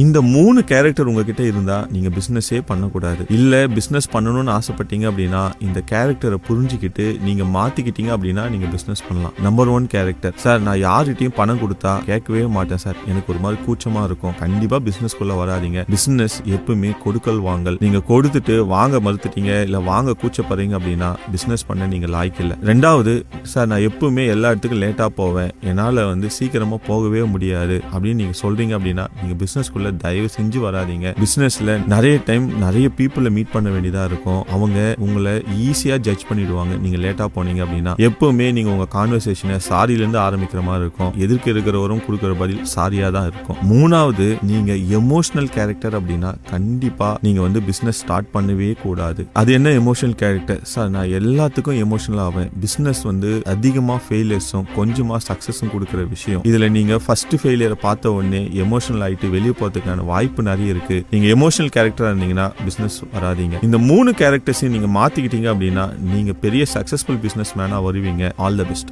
இந்த 3 கேரக்டர் உங்ககிட்ட இருந்தா நீங்க பிசினஸே பண்ணக்கூடாது. இல்ல பிசினஸ் பண்ணணும்னு ஆசைப்பட்டீங்க அப்படின்னா இந்த கேரக்டரை புரிஞ்சுக்கிட்டு நீங்க மாத்திக்கிட்டீங்க அப்படின்னா நீங்க பிசினஸ் பண்ணலாம். நம்பர் 1 கேரக்டர், சார் நான் யார்கிட்டயும் பணம் கொடுத்தா கேட்கவே மாட்டேன் சார், எனக்கு ஒரு மாதிரி கூச்சமா இருக்கும். கண்டிப்பா பிசினஸ்குள்ள வராதீங்க. பிசினஸ் எப்பவுமே கொடுக்கல் வாங்கல். நீங்க கொடுத்துட்டு வாங்க மறுத்துட்டீங்க இல்ல வாங்க கூச்சப்படுறீங்க அப்படின்னா பிசினஸ் பண்ண நீங்க லாய்க்கு இல்ல. 2வது, சார் நான் எப்பவுமே எல்லா இடத்துக்கும் லேட்டா போவேன், என்னால சீக்கிரமா போகவே முடியாது அப்படின்னு நீங்க சொல்றீங்க அப்படின்னா நீங்க பிசினஸ்குள்ள தயவு செஞ்சு வராதீங்க. பிசினஸ்ல நிறைய டைம் நிறைய பீப்புளை மீட் பண்ண வேண்டியதா இருக்கும். அவங்க உங்களை ஈஸியா ஜட்ஜ் பண்ணிடுவாங்க நீங்க லேட்டா போனீங்க அப்படின்னா. எப்பவுமே நீங்க உங்க கான்வர்சேஷனை சாரில இருந்து ஆரம்பிக்கிற மாதிரி இருக்கும். எதிர்க்க இருக்கிறவரும் கொடுக்கிற பதில் சாரியா தான் இருக்கும். 3வது, நீங்க எமோஷனல் கேரக்டர் அப்படின்னா கண்டிப்பா நீங்க பிசினஸ் ஸ்டார்ட் பண்ணவே கூடாது. அது என்ன எமோஷனல் கேரக்டர்? சார் நான் எல்லாத்துக்கும் எமோஷனல் ஆவேன். பிசினஸ் அதிகமா ஃபெயிலியர்ஸும் கொஞ்சமா சக்சஸும் கொடுக்கிற விஷயம். இதுல நீங்க ஃபர்ஸ்ட் ஃபெயிலியரை பார்த்த உடனே எமோஷனல் ஆயிட்டு வெளியே போறதுக்கான வாய்ப்பு நிறைய இருக்கு. நீங்க எமோஷனல் கேரக்டரா இருந்தீங்கன்னா பிசினஸ் வராதீங்க. இந்த 3 கேரக்டர்ஸையும் நீங்க மாத்திக்கிட்டீங்க அப்படின்னா நீங்க பெரிய சக்சஸ்ஃபுல் பிசினஸ் மேனா வருவீங்க. All the best.